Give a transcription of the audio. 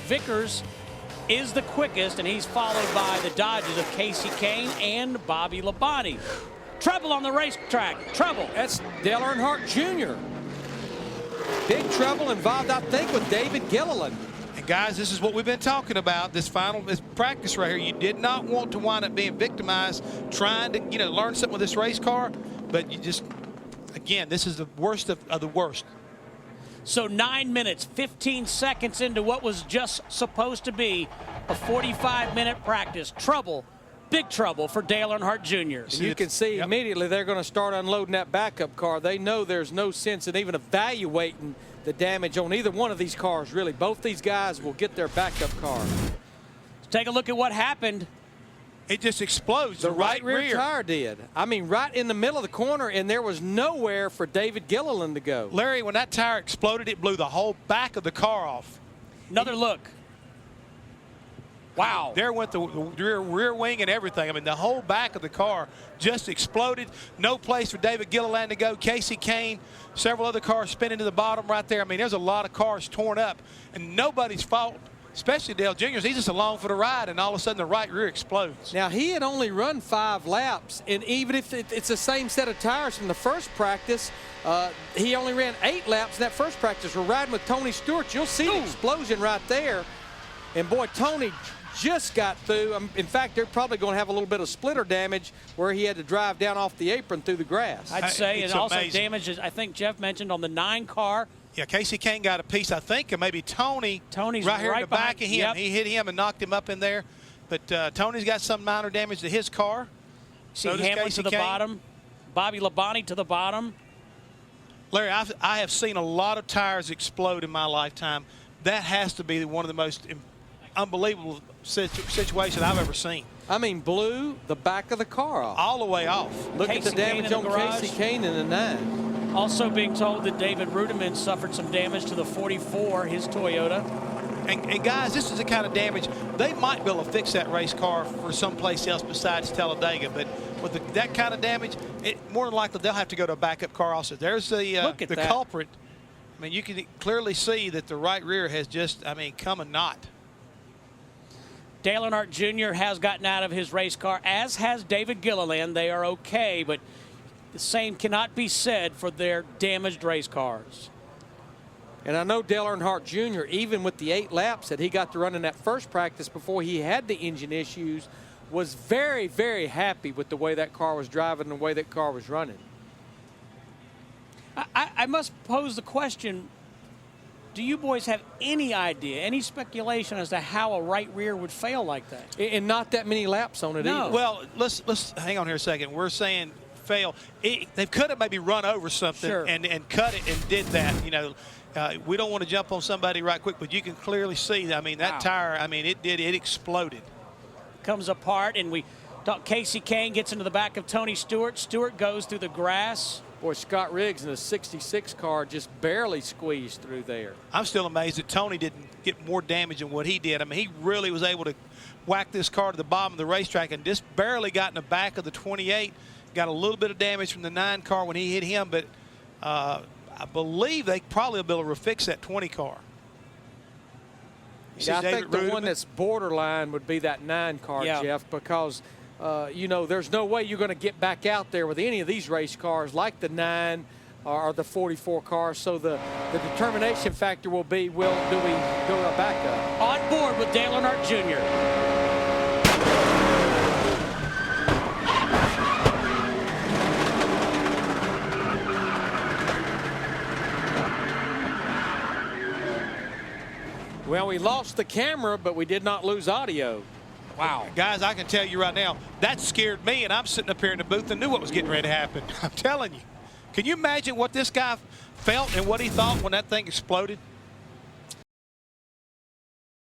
Vickers is the quickest, and he's followed by the Dodges of Kasey Kahne and Bobby Labonte. Trouble on the racetrack. Trouble. That's Dale Earnhardt Jr. Big trouble involved, I think, with David Gilliland. And guys, this is what we've been talking about. This practice right here. You did not want to wind up being victimized, trying to learn something with this race car, but you just, again, this is the worst of the worst. So 9 minutes, 15 seconds into what was just supposed to be a 45-minute practice. Trouble, big trouble for Dale Earnhardt Jr. You can see immediately they're going to start unloading that backup car. They know there's no sense in even evaluating the damage on either one of these cars, really. Both these guys will get their backup car. Let's take a look at what happened. It just explodes. The right rear tire did. I mean, right in the middle of the corner, and there was nowhere for David Gilliland to go. Larry, when that tire exploded, it blew the whole back of the car off. Another look. Wow. There went the rear wing and everything. I mean, the whole back of the car just exploded. No place for David Gilliland to go. Kasey Kahne, several other cars spinning to the bottom right there. I mean, there's a lot of cars torn up, and nobody's fault, especially Dale Jr.'s. He's just along for the ride, and all of a sudden the right rear explodes. Now, he had only run 5 laps, and even if it's the same set of tires from the first practice, he only ran 8 laps in that first practice. We're riding with Tony Stewart. You'll see the explosion right there. And, boy, Tony just got through. In fact, they're probably going to have a little bit of splitter damage where he had to drive down off the apron through the grass. I'd say, and also damage, I think Jeff mentioned, on the 9 car. Yeah, Kasey Kahne got a piece, I think, and maybe Tony's right here in the back of him. Yep. He hit him and knocked him up in there. But Tony's got some minor damage to his car. See Hamlin to the bottom, Bobby Labonte to the bottom. Larry, I have seen a lot of tires explode in my lifetime. That has to be one of the most unbelievable situations I've ever seen. I mean, blew the back of the car off. All the way off. Look at the damage on Kasey Kahne in the 9. Also being told that David Rudiman suffered some damage to the 44, his Toyota. And guys, this is the kind of damage, they might be able to fix that race car for someplace else besides Talladega, but with that kind of damage, more than likely they'll have to go to a backup car also. There's the culprit. I mean, you can clearly see that the right rear has just, come a knot. Dale Earnhardt Jr. has gotten out of his race car, as has David Gilliland. They are okay, but the same cannot be said for their damaged race cars. And I know Dale Earnhardt Jr., even with the 8 laps that he got to run in that first practice before he had the engine issues, was very, very happy with the way that car was driving and the way that car was running. I must pose the question, do you boys have any idea, any speculation as to how a right rear would fail like that? And not that many laps on it either. Well, let's hang on here a second. We're saying fail. They could have maybe run over something and cut it and did that. We don't want to jump on somebody right quick, but you can clearly see, that tire, it exploded. Comes apart, and we thought Kasey Kahne gets into the back of Tony Stewart. Stewart goes through the grass. Boy, Scott Riggs in a 66 car just barely squeezed through there. I'm still amazed that Tony didn't get more damage than what he did. He really was able to whack this car to the bottom of the racetrack and just barely got in the back of the 28. Got a little bit of damage from the 9 car when he hit him, but I believe they probably will be able to fix that 20 car. Yeah, I think the one that's borderline would be that 9 car, Jeff, because there's no way you're going to get back out there with any of these race cars like the 9 or the 44 cars. So the determination factor will be, do we go back up? On board with Dale Earnhardt Jr. Well, we lost the camera, but we did not lose audio. Wow. Guys, I can tell you right now, that scared me, and I'm sitting up here in the booth and knew what was getting ready to happen. I'm telling you. Can you imagine what this guy felt and what he thought when that thing exploded?